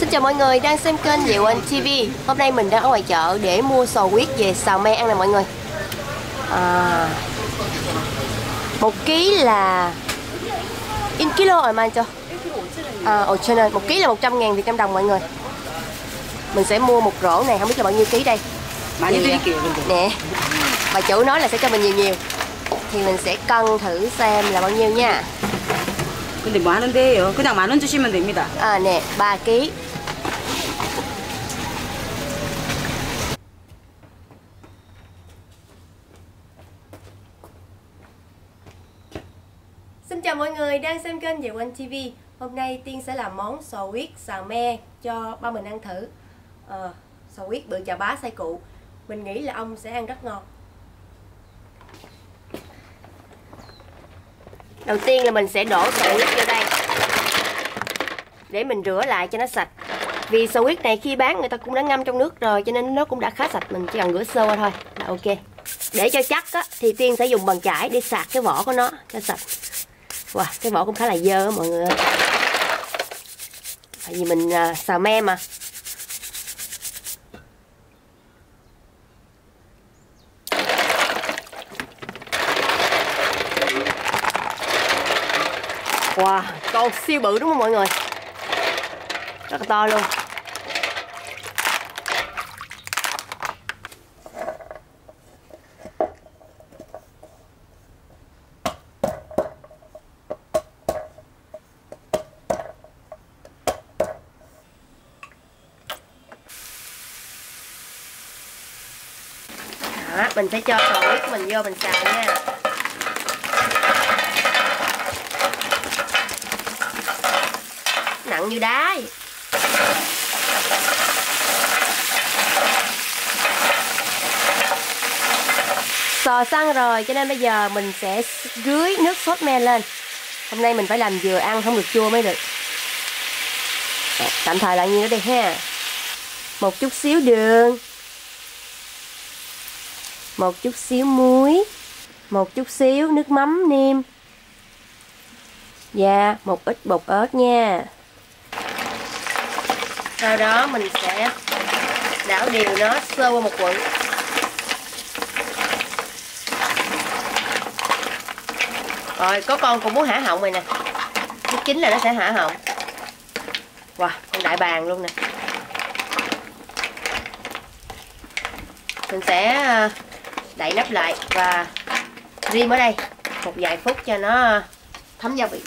Xin chào mọi người đang xem kênh Diệu Anh TV. Hôm nay mình đang ở ngoài chợ để mua sò huyết về xào me ăn nè mọi người. 1 ký là 1 kilo rồi mà cho. 1 ký là 100.000 Việt Nam đồng mọi người. Mình sẽ mua một rổ này, không biết là bao nhiêu ký đây. Nè, bà chủ nói là sẽ cho mình nhiều. Thì mình sẽ cân thử xem là bao nhiêu nha. 근데 많은데요. 그냥 10,000원 주시면 됩니다. Nè, 3 ký. Xin chào mọi người đang xem kênh Diệu Anh TV. Hôm nay Tiên sẽ làm món sò huyết xào me cho ba mình ăn thử. Sò huyết bự chà bá xay cụ. Mình nghĩ là ông sẽ ăn rất ngon. Đầu tiên là mình sẽ đổ sò huyết vô đây để mình rửa lại cho nó sạch. Vì sò huyết này khi bán người ta cũng đã ngâm trong nước rồi, cho nên nó cũng đã khá sạch. Mình chỉ cần rửa sơ qua thôi là ok. Để cho chắc á, thì Tiên sẽ dùng bàn chải để sạc cái vỏ của nó cho sạch. Wow, cái vỏ cũng khá là dơ á mọi người ơi. Tại vì mình xào me mà. Wow, con siêu bự đúng không mọi người? Rất là to luôn. Đó, mình sẽ cho sò huyết của mình vô mình xào nha. Nặng như đá. Sò săn rồi cho nên bây giờ mình sẽ rưới nước sốt me lên. Hôm nay mình phải làm vừa ăn không được chua mới được. Tạm thời là như đó đi ha. Một chút xíu đường, một chút xíu muối, một chút xíu nước mắm nêm và một ít bột ớt nha. Sau đó mình sẽ đảo đều nó sơ qua một quận. Rồi có con cũng muốn hả họng rồi nè. Nước chính là nó sẽ hả họng. Wow, con đại bàng luôn nè. Mình sẽ đậy nắp lại và rim ở đây một vài phút cho nó thấm gia vị.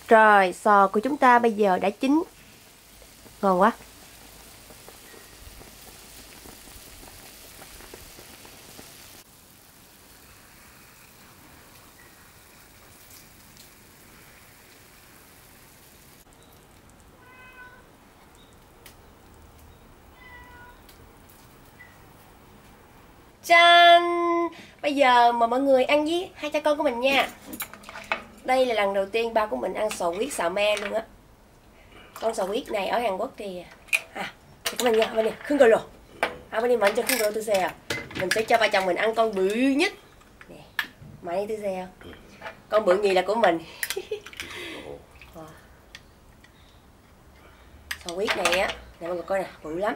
Rồi, sò của chúng ta bây giờ đã chín. Ngon quá. Chan! Bây giờ mà mọi người ăn với hai cha con của mình nha. Đây là lần đầu tiên ba của mình ăn sò huyết xào me luôn á. Con sò huyết này ở Hàn Quốc thì của mình nha, bên này khưng rồi. Bên này mình cho khưng rồi tôi xe. Mình sẽ cho ba chồng mình ăn con bự nhất. Nè, mày tôi xe. Con bự nhì là của mình. Sò huyết này á, nè mọi người coi nè, bự lắm.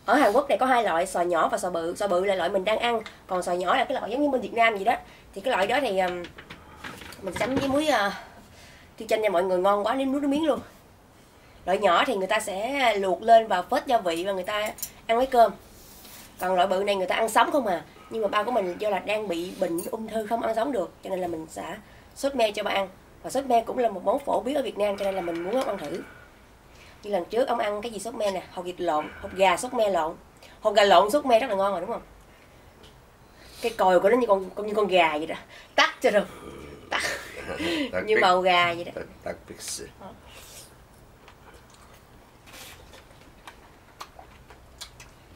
Ở Hàn Quốc này có hai loại, sò nhỏ và sò bự. Sò bự là loại mình đang ăn, còn sò nhỏ là cái loại giống như bên Việt Nam vậy đó. Thì cái loại đó thì mình chấm với muối tiêu chanh nha mọi người, ngon quá, nếm nước miếng luôn. Loại nhỏ thì người ta sẽ luộc lên và phết gia vị và người ta ăn với cơm. Còn loại bự này người ta ăn sống không à. Nhưng mà ba của mình do là đang bị bệnh ung thư không ăn sống được, cho nên là mình sẽ sốt me cho ba ăn. Và sốt me cũng là một món phổ biến ở Việt Nam, cho nên là mình muốn ông ăn thử. Như lần trước ông ăn cái gì sốt me nè, hột vịt lộn, hột gà sốt me lộn. Hột gà lộn sốt me rất là ngon rồi đúng không? Cái còi của nó như con gà vậy đó, tắt cho rồi, tắt như màu gà vậy đó.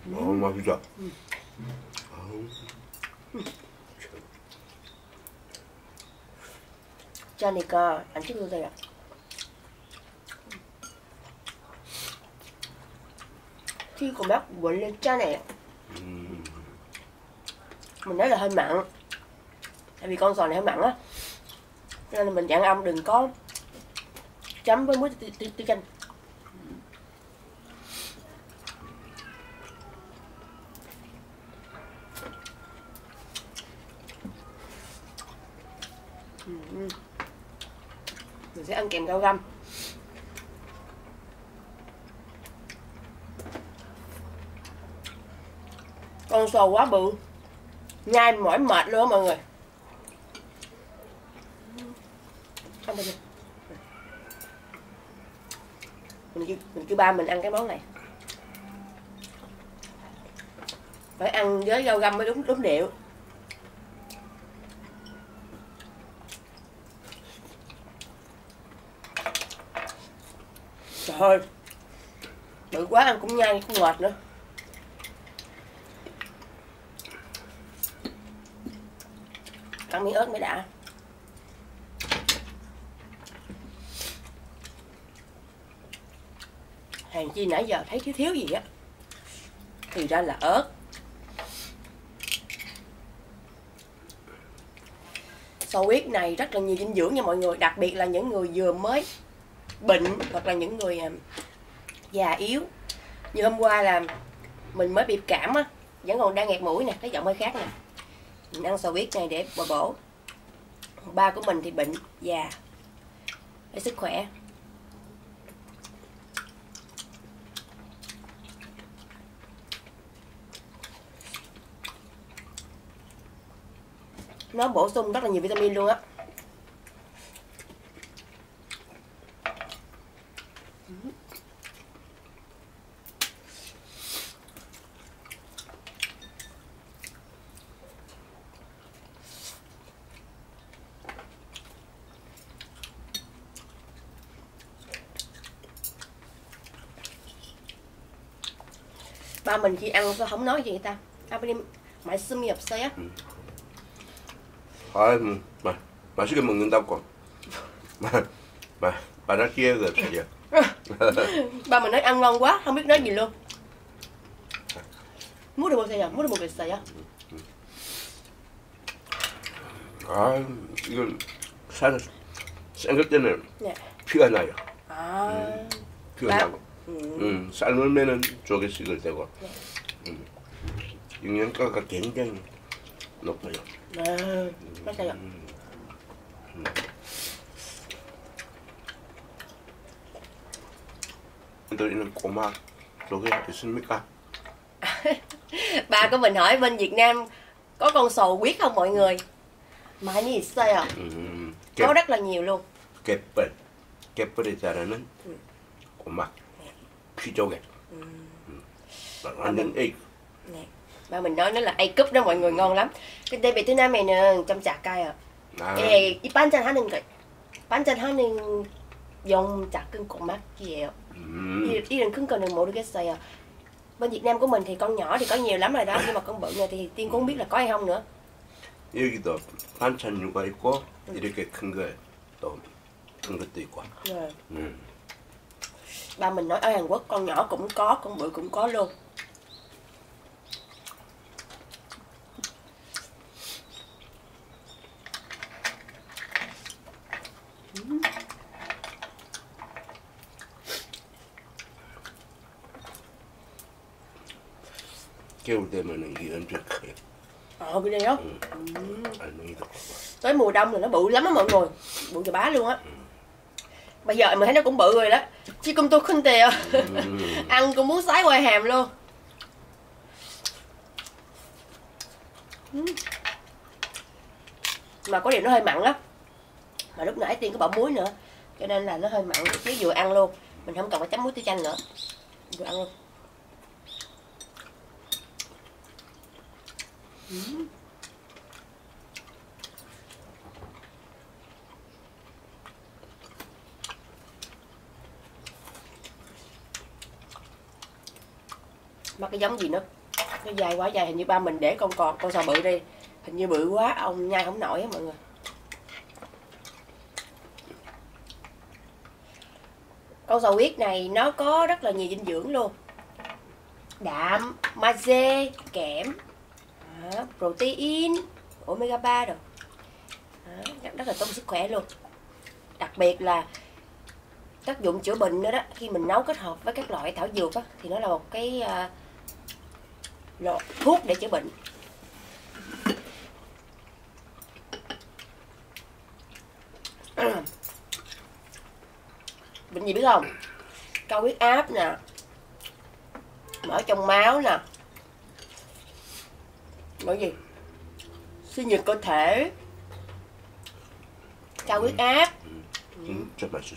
맛있다. 짜니까 안 찍어도 돼요. Khi của bác 원래 짜네요. Mình nói là hơi mặn. Tại vì con sò này hơi mặn á, cho nên là mình dặn ông đừng có chấm với muối tiêu chanh. Mình sẽ ăn kèm rau răm. Con sò quá bự, nhai mỏi mệt luôn á mọi người. Ăn đi. Mình kêu ba mình ăn cái món này, phải ăn với rau răm mới đúng điệu. Trời ơi, bự quá ăn cũng nhai cũng mệt nữa. Ăn miếng ớt mới đã. Hàng chi nãy giờ thấy thiếu gì á, thì ra là ớt. Sò huyết này rất là nhiều dinh dưỡng nha mọi người, đặc biệt là những người vừa mới bệnh hoặc là những người già yếu. Như hôm qua là mình mới bị cảm á, vẫn còn đang nghẹt mũi nè, cái giọng hơi khác nè. Mình ăn sò huyết này để bồi bổ. Ba của mình thì bệnh già để sức khỏe. Nó bổ sung rất là nhiều vitamin luôn á. Ba mình khi ăn sao không nói gì ta? 아버님 말씀이 없어요? 아, 맛있게 먹는다고. 말할 기회가 없어요. Ba mình nói ăn ngon quá, không biết nói gì luôn. 물어보세요. 물어보겠어요. 아, 이건 생각 때는 네. 피가 나요. 아, 피가 나고. 삶으면은 쪽에 식을 되고. 영양가가 굉장히 높아요. 네, 맞아요. 들리는 꼬막 쪽에 있습니까? Ba của mình hỏi bên Việt Nam có con sò huyết không mọi người? 많이 있어요. có rất là nhiều luôn. 갯벌에 자라는 꼬막 피 쪽에. 완전 egg. Nè, ba mình nói nó là A cúp đó mọi người, ngon lắm. Cái đây 베트남에는 좀 작아요. 예, 이 반찬하는 거, 반찬하는 dùng 작은 꼬막이에요. 이런 큰 거는 모르겠어요. Bên Việt Nam của mình thì con nhỏ thì có nhiều lắm rồi đó, nhưng mà con bự này thì Tiên cũng không biết là có hay không nữa. 여기도 반찬류가 있고 이렇게 큰 거 또 큰 것도 있고. Ba mình nói ở Hàn Quốc con nhỏ cũng có, con bự cũng có luôn. 겨울 되면은 이게 엄청 커요. Cái đây đó. 알맹이도 크고. Tới mùa đông là nó bự lắm á mọi người, bự chà bá luôn á. Bây giờ mình thấy nó cũng bự rồi đó, chứ công tôi khinh tìa. Ăn cũng muốn sái qua hàm luôn. Mà có điều nó hơi mặn á, mà lúc nãy Tiên có bỏ muối nữa, cho nên là nó hơi mặn, chứ vừa ăn luôn, mình không cần phải chấm muối tiêu chanh nữa, vừa ăn luôn. Mà cái giống gì nữa, nó dài quá dài, hình như ba mình để con sò bự đi, hình như bự quá ông nhai không nổi á mọi người. Con sò huyết này nó có rất là nhiều dinh dưỡng luôn, đạm, magie, kẽm, protein, omega 3 rồi. rất là tốt cho sức khỏe luôn. Đặc biệt là tác dụng chữa bệnh nữa đó, khi mình nấu kết hợp với các loại thảo dược á, thì nó là một cái thuốc để chữa bệnh. Bệnh gì biết không? Cao huyết áp nè, mỡ trong máu nè, bởi gì? Suy nhược cơ thể, cao huyết áp. 진짜 맛있어.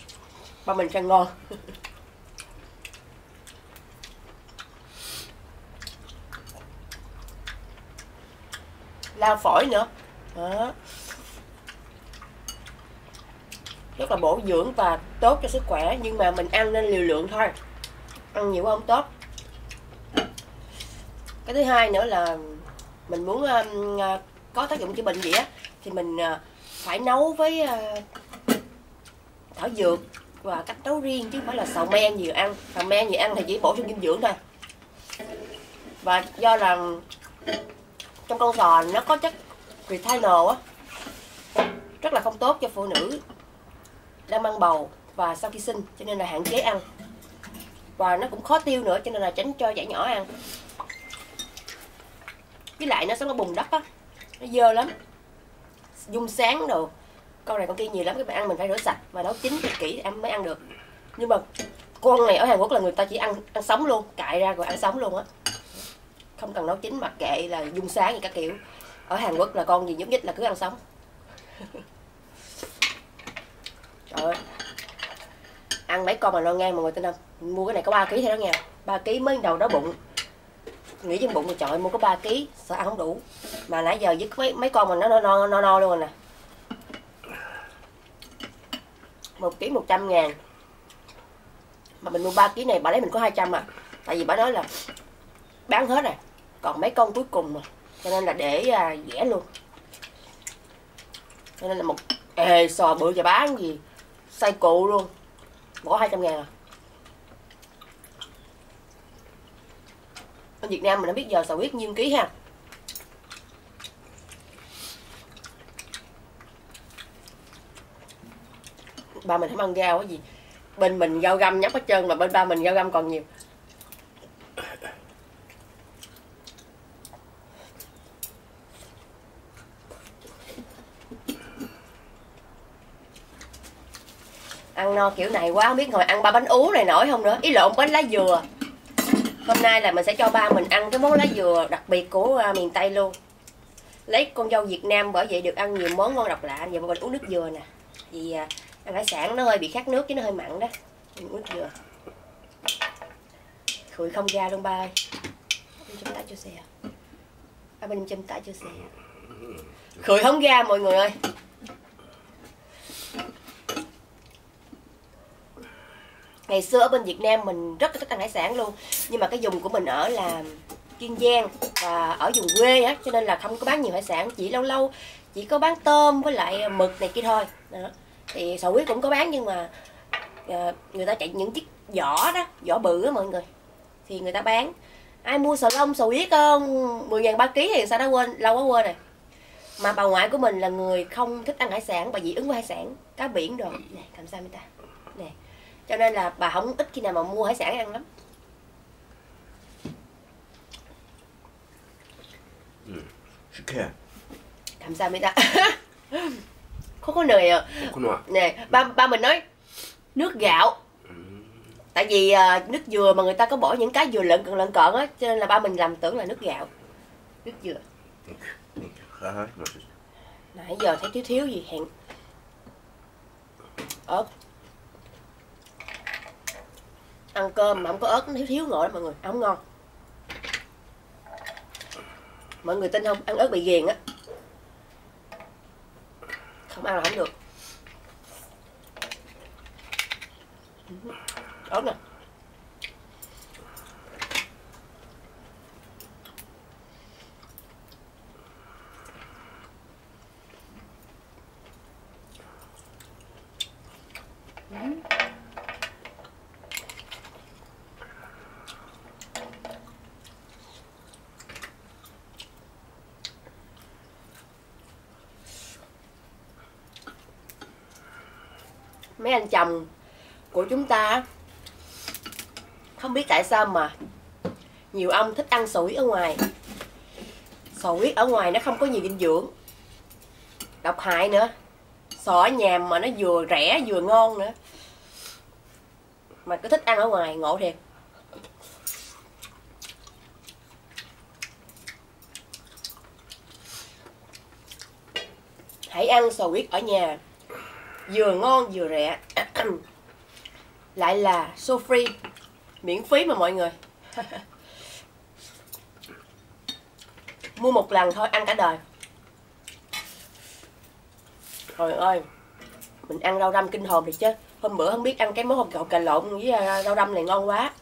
Ba mình sẽ ngon. Lao phổi nữa đó. Rất là bổ dưỡng và tốt cho sức khỏe, nhưng mà mình ăn nên liều lượng thôi, ăn nhiều quá không tốt. Cái thứ hai nữa là mình muốn có tác dụng chữa bệnh gì á thì mình phải nấu với thảo dược và cách nấu riêng, chứ không phải là xào men nhiều ăn. Xào men nhiều ăn thì chỉ bổ sung dinh dưỡng thôi. Và do là trong con sò nó có chất retinol á, rất là không tốt cho phụ nữ đang mang bầu và sau khi sinh, cho nên là hạn chế ăn. Và nó cũng khó tiêu nữa, cho nên là tránh cho trẻ nhỏ ăn. Với lại nó sống ở bùn đất á, nó dơ lắm, dung sáng đồ, con này con kia nhiều lắm. Các bạn ăn mình phải rửa sạch và nấu chín thật kỹ em mới ăn được. Nhưng mà con này ở Hàn Quốc là người ta chỉ ăn sống luôn, cạy ra rồi ăn sống luôn á, không cần nấu chín, mặc kệ là dung sáng gì các kiểu. Ở Hàn Quốc là con gì nhúc nhích là cứ ăn sống. Trời ơi, ăn mấy con mà no ngang mọi người tin không? Mua cái này có 3 kg thôi đó nha, 3 kg mới đầu đó bụng. Nghĩ trong bụng rồi trời ơi, mua có 3 kg sợ ăn không đủ. Mà nãy giờ với mấy con mà nó no luôn rồi nè. 1 kg 100.000. Mà mình mua 3 kg này bà lấy mình có 200 à. Tại vì bà nói là bán hết rồi, còn mấy con cuối cùng mà, cho nên là để rẻ luôn. Cho nên là một sò bự và bán gì xay cụ luôn, có 200.000 à. Ở Việt Nam mình không biết giờ sò huyết nhiêu ký ha. Ba mình không ăn rau cái gì, bên mình rau găm nhóc hết trơn, mà bên ba mình rau găm còn nhiều. Ăn no kiểu này quá không biết ngồi ăn 3 bánh ú này nổi không nữa. Ý lộn, bánh lá dừa. Hôm nay là mình sẽ cho ba mình ăn cái món lá dừa đặc biệt của miền Tây luôn. Lấy con dâu Việt Nam, bởi vậy được ăn nhiều món ngon độc lạ. Giờ ba mình uống nước dừa nè, vì ăn hải sản nó hơi bị khát nước chứ nó hơi mặn đó. Mình uống nước dừa. Khụi không ra luôn ba ơi. Em chấm tả cho xe. Bên em chấm tả cho xe. Khụi không ra mọi người ơi. Ngày xưa ở bên Việt Nam mình rất là thích ăn hải sản luôn, nhưng mà cái vùng của mình ở là Kiên Giang và ở vùng quê á, cho nên là không có bán nhiều hải sản, chỉ lâu lâu chỉ có bán tôm với lại mực này kia thôi đó. Thì sò huyết cũng có bán, nhưng mà người ta chạy những chiếc vỏ đó, vỏ bự á mọi người, thì người ta bán. Ai mua sò lông sò huyết không 10.000 3 kg thì sao đó quên, lâu quá quên rồi. Mà bà ngoại của mình là người không thích ăn hải sản, bà dị ứng với hải sản, cá biển rồi nè, làm sao người ta nè, cho nên là bà không ít khi nào mà mua hải sản ăn lắm. 식혜. 감사합니다. 코코넛 à. 코코넛. Nè, ba mình nói nước gạo. Tại vì nước dừa mà người ta có bỏ những cái dừa lợn cợn á, cho nên là ba mình làm tưởng là nước gạo. Nước dừa. Nãy giờ thấy thiếu thiếu gì hẹn. Ớt. Ăn cơm mà không có ớt nó thiếu thiếu ngộ lắm mọi người, không ngon. Mọi người tin không, ăn ớt bị ghiền á, không ăn là không được. Ớt nè. mấy anh chồng của chúng ta không biết tại sao mà nhiều ông thích ăn sò huyết ở ngoài. Sò huyết ở ngoài nó không có nhiều dinh dưỡng, độc hại nữa. Sò ở nhà mà nó vừa rẻ vừa ngon nữa, mà cứ thích ăn ở ngoài, ngộ thiệt. Hãy ăn sò huyết ở nhà, vừa ngon vừa rẻ, lại là so free, miễn phí mà mọi người. Mua một lần thôi, ăn cả đời. Trời ơi, mình ăn rau răm kinh hồn thì chứ. Hôm bữa không biết ăn cái món hột gạo cà lộn với rau răm này ngon quá.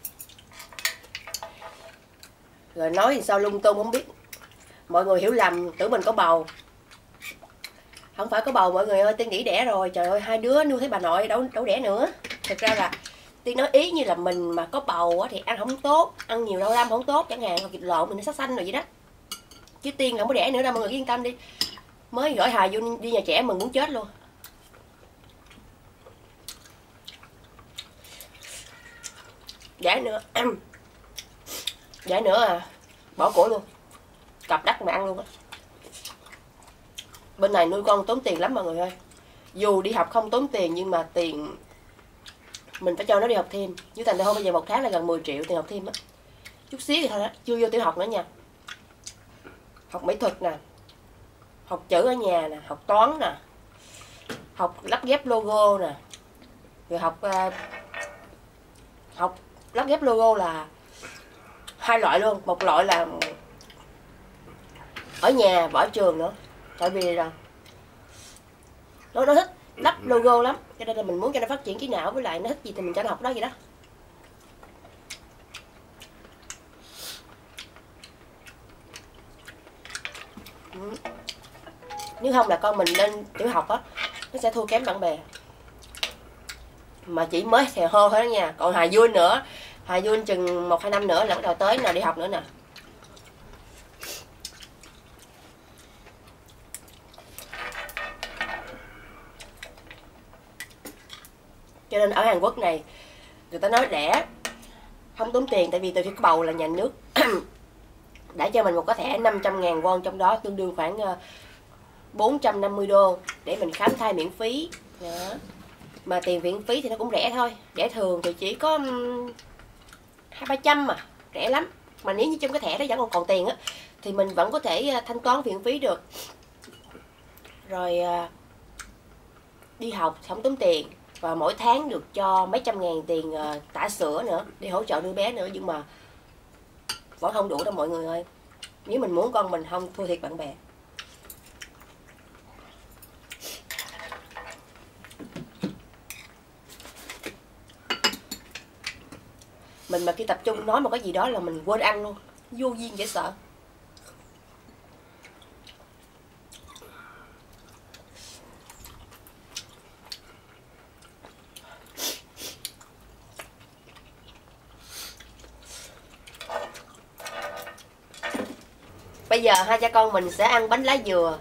Rồi nói thì sao lung tung không biết. Mọi người hiểu lầm, tưởng mình có bầu. Không phải có bầu mọi người ơi, Tiên nghỉ đẻ rồi. Trời ơi, 2 đứa nuôi thấy bà nội đâu đẻ nữa. Thật ra là Tiên nói ý như là mình mà có bầu thì ăn không tốt, ăn nhiều rau răm không tốt chẳng hạn, hoặc thịt lộn mình nó sát xanh rồi vậy đó. Chứ Tiên không có đẻ nữa đâu, mọi người yên tâm đi. Mới gửi Hà vô đi nhà trẻ mừng muốn chết luôn. Đẻ nữa đẻ nữa à, bỏ của luôn, cặp đất mà ăn luôn á. Bên này nuôi con tốn tiền lắm mọi người ơi. Dù đi học không tốn tiền nhưng mà tiền mình phải cho nó đi học thêm. Như Thành thôi bây giờ 1 tháng là gần 10 triệu tiền học thêm á. Chút xíu thì thôi đó, chưa vô tiểu học nữa nha. Học mỹ thuật nè, học chữ ở nhà nè, học toán nè, học lắp ghép logo nè, rồi học lắp ghép logo là 2 loại luôn. Một loại là ở nhà và ở trường nữa, tại vì là nó thích lắp logo lắm, cho nên là mình muốn cho nó phát triển trí não, với lại nó thích gì thì mình cho nó học đó vậy đó. Nếu không là con mình lên tiểu học á, nó sẽ thua kém bạn bè. Mà chỉ mới xè hô thôi đó nha. Còn Hà Vui nữa, Hà Vui chừng 1-2 năm nữa là bắt đầu tới nào đi học nữa nè. Cho nên ở Hàn Quốc này người ta nói đẻ không tốn tiền, tại vì từ khi có bầu là nhà nước đã cho mình một cái thẻ 500.000 won, trong đó tương đương khoảng 450 đô để mình khám thai miễn phí đó. Mà tiền viện phí thì nó cũng rẻ thôi, đẻ thường thì chỉ có 200-300 mà, rẻ lắm. Mà nếu như trong cái thẻ đó vẫn còn tiền á thì mình vẫn có thể thanh toán viện phí được. Rồi đi học không tốn tiền, và mỗi tháng được cho mấy trăm ngàn tiền tã sữa nữa để hỗ trợ nuôi bé nữa. Nhưng mà vẫn không đủ đâu mọi người ơi. Nếu mình muốn con mình không thua thiệt bạn bè. Mình mà khi tập trung nói một cái gì đó là mình quên ăn luôn, vô duyên dễ sợ. Bây giờ hai cha con mình sẽ ăn bánh lá dừa,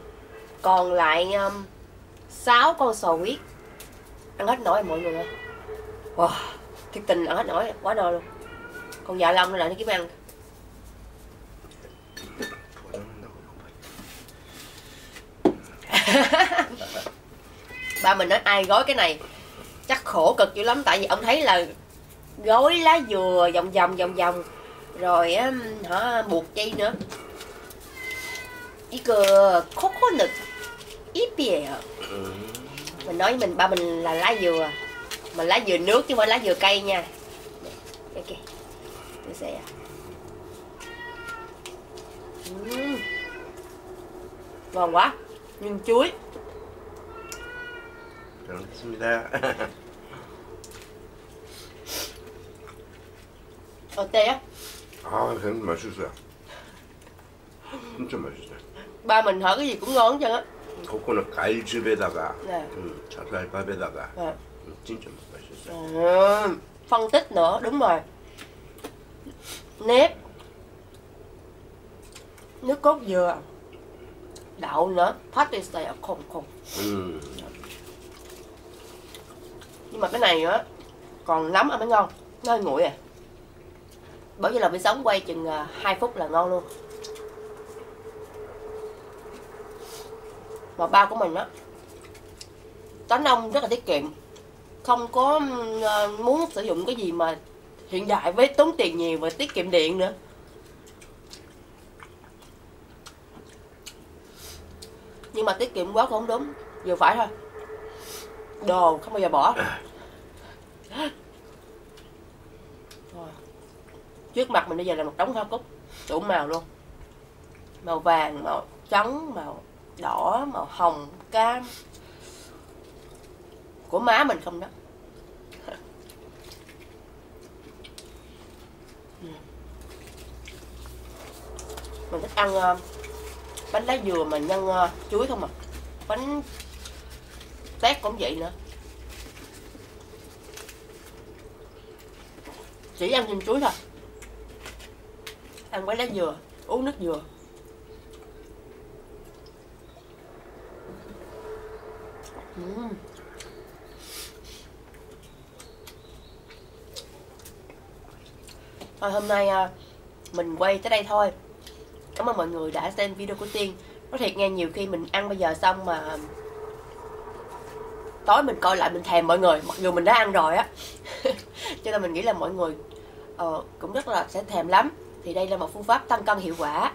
còn lại 6 con sò huyết. Ăn hết nổi mọi người ơi. Wow, thiệt tình ăn hết nổi, quá no luôn. Còn vợ Long lại nó kiếm ăn. Ba mình nói ai gói cái này chắc khổ cực dữ lắm, tại vì ông thấy là gói lá dừa vòng rồi hả, buộc dây nữa. 이거 코코넛 잎이에요. Mình nói với ba mình là lá dừa, mà lá dừa nước chứ không phải lá dừa cây nha. Ok, tôi sẽ ngon quá, nhưng chuối. 잘 먹겠습니다. 어때요? 아, 굉장히 맛있어요. 진짜 맛있어요. Ba mình hỏi cái gì cũng ngon hết trơn á. 코코넛 과일즙에다가 네. 찹쌀밥에다가 네. 진짜 맛있어요. Phân tích nữa, đúng rồi. Nếp, nước cốt dừa, đậu nữa, phát đi xài khùng. Nhưng mà cái này á còn nấm ăn mới ngon, nó hơi nguội à. Bởi vì là bị sống quay chừng 2 phút là ngon luôn. Mà bao của mình á tánh ông rất là tiết kiệm, không có muốn sử dụng cái gì mà hiện đại với tốn tiền nhiều và tiết kiệm điện nữa. Nhưng mà tiết kiệm quá cũng không đúng, vừa phải thôi. Đồ không bao giờ bỏ. Trước mặt mình bây giờ là một đống hoa cúc đủ màu luôn. Màu vàng, màu trắng, màu đỏ, màu hồng, cam. Của má mình không đó. Mình thích ăn bánh lá dừa mà nhân chuối không à. Bánh tét cũng vậy nữa. Chỉ ăn nhân chuối thôi. Ăn bánh lá dừa, uống nước dừa. Thôi hôm nay mình quay tới đây thôi. Cảm ơn mọi người đã xem video của Tiên. Nói thiệt nghe, nhiều khi mình ăn bây giờ xong mà tối mình coi lại mình thèm mọi người, mặc dù mình đã ăn rồi á. Cho nên mình nghĩ là mọi người cũng rất là sẽ thèm lắm. Thì đây là một phương pháp tăng cân hiệu quả.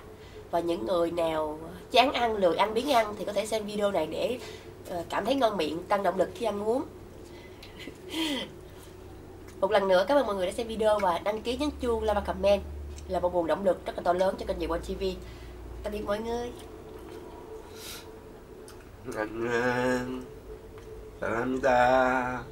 Và những người nào chán ăn, lười ăn, biếng ăn thì có thể xem video này để cảm thấy ngon miệng, tăng động lực khi ăn uống. Một lần nữa cảm ơn mọi người đã xem video và đăng ký, nhấn chuông, like và comment là một nguồn động lực rất là to lớn cho kênh Diệu Quang TV. Tạm biệt mọi người. 안녕. 사랑합니다.